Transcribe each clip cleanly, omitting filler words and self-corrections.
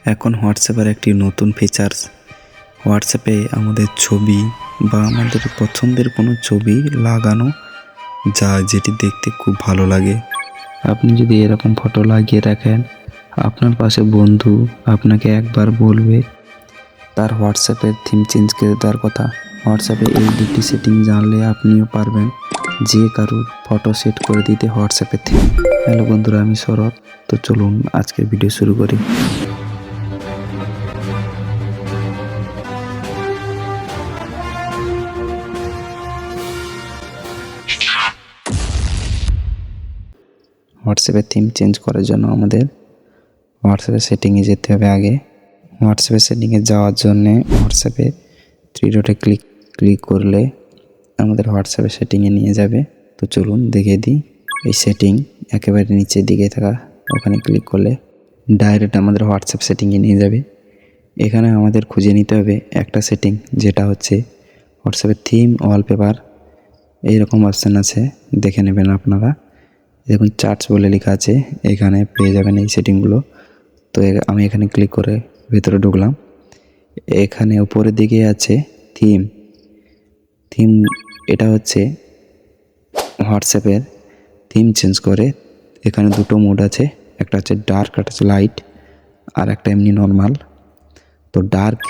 এখন হোয়াটসঅ্যাপের একটি নতুন ফিচার্স, হোয়াটসঅ্যাপে আমাদের ছবি বা আমাদের পছন্দের কোনো ছবি লাগানো যায়, যেটি দেখতে খুব ভালো লাগে। আপনি যদি এরকম ফটো লাগিয়ে রাখেন, আপনার পাশে বন্ধু আপনাকে একবার বলবে তার হোয়াটসঅ্যাপের থিম চেঞ্জ করে দেওয়ার কথা। হোয়াটসঅ্যাপে এই দুটি সেটিং জানলে আপনিও পারবেন যে কারুর ফটো সেট করে দিতে হোয়াটসঅ্যাপের থিম। হ্যালো বন্ধুরা, আমি শরৎ। তো চলুন আজকের ভিডিও শুরু করি। হোয়াটসঅ্যাপের থিম চেঞ্জ করার জন্য আমাদের হোয়াটসঅ্যাপের সেটিংয়ে যেতে হবে। আগে হোয়াটসঅ্যাপের সেটিংয়ে যাওয়ার জন্যে হোয়াটসঅ্যাপে থ্রি ডটে ক্লিক করলে আমাদের হোয়াটসঅ্যাপের সেটিংয়ে নিয়ে যাবে। তো চলুন দেখিয়ে দিই। এই সেটিং একেবারে নিচের দিকে থাকা ওখানে ক্লিক করলে ডাইরেক্ট আমাদের হোয়াটসঅ্যাপ সেটিংয়ে নিয়ে যাবে। এখানে আমাদের খুঁজে নিতে হবে একটা সেটিং, যেটা হচ্ছে হোয়াটসঅ্যাপের থিম ওয়ালপেপার। এইরকম অপশান আছে, দেখে নেবেন আপনারা। দেখুন চার্টস বলে লেখা আছে, এখানে পেয়ে যাবেন এই সেটিংগুলো। তো আমি এখানে ক্লিক করে ভেতরে ঢুকলাম। এখানে উপরের দিকে আছে থিম। এটা হচ্ছে হোয়াটসঅ্যাপের থিম চেঞ্জ করে। এখানে দুটো মোড আছে, একটা হচ্ছে ডার্ক, একটা হচ্ছে লাইট, আর একটা এমনি নর্মাল। তো ডার্ক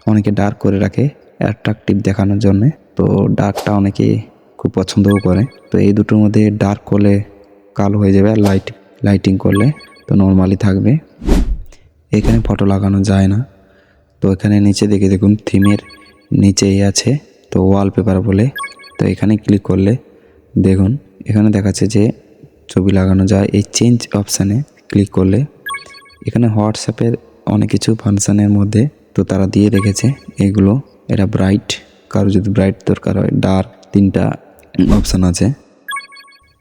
অনেকে ডার্ক করে রাখে অ্যাট্রাকটিভ দেখানোর জন্যে, তো ডার্কটা অনেকে খুব পছন্দও করে। তো এই দুটোর মধ্যে ডার্ক করলে কালো হয়ে যাবে, আর লাইটিং করলে তো নর্মালি থাকবে। এখানে ফটো লাগানো যায় না। তো এখানে নিচে দেখুন থিমের নিচেই আছে তো ওয়ালপেপার বলে। তো এখানে ক্লিক করলে দেখুন এখানে দেখাচ্ছে যে ছবি লাগানো যায়। এই চেঞ্জ অপশানে ক্লিক করলে এখানে হোয়াটসঅ্যাপের অনেক কিছু ফাংশানের মধ্যে তো তারা দিয়ে রেখেছে এগুলো। এটা ব্রাইট, কারো যদি ব্রাইট দরকার হয়, ডার্ক, তিনটা অপশান আছে।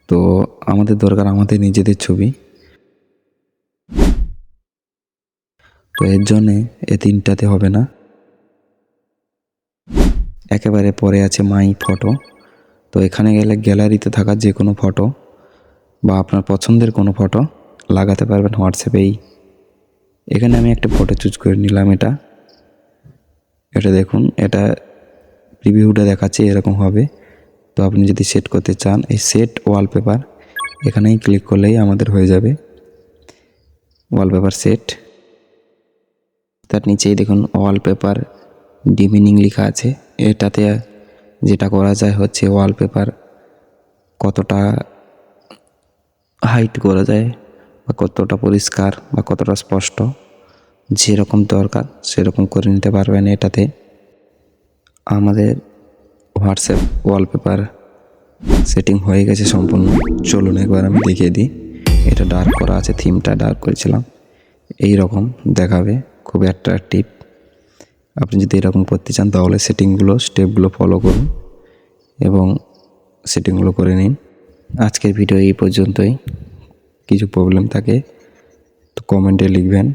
তো আমাদের দরকার আমাদের নিজেদের ছবি, তো এর জন্যে এই তিনটাতে হবে না। একেবারে পরে আছে মাই ফটো। তো এখানে গেলে গ্যালারিতে থাকা যে কোনো ফটো বা আপনার পছন্দের কোনো ফটো লাগাতে পারবেন হোয়াটসঅ্যাপেই। এখানে আমি একটা ফটো চুজ করে নিলাম। এটা দেখুন, এটা প্রিভিউটা দেখাচ্ছে এরকম হবে। তো আপনি যদি সেট করতে চান, এই সেট ওয়ালপেপার এখানেই ক্লিক করলেই আমাদের হয়ে যাবে ওয়ালপেপার সেট। তার নিচেই দেখুন ওয়ালপেপার ডিমিনিং লেখা আছে। এটাতে যেটা করা যায় হচ্ছে ওয়ালপেপার কতটা হাইট করা যায় বা কতটা পরিষ্কার বা কতটা স্পষ্ট, যেরকম দরকার সেরকম করে নিতে পারবেন এটাতে। আমাদের হোয়াটসঅ্যাপ ওয়ালপেপার সেটিং হয়ে গেছে সম্পূর্ণ। চলুন একবার আমি দেখিয়ে দিই। এটা ডার্ক করা আছে, থিমটা ডার্ক করেছিলাম। এই রকম দেখাবে, খুব অ্যাট্রাকটিভ। আপনি যদি এরকম করতে চান তাহলে স্টেপগুলো ফলো করুন এবং সেটিংগুলো করে নিন। আজকের ভিডিও এই পর্যন্তই। কিছু প্রবলেম থাকে তো কমেন্টে লিখবেন।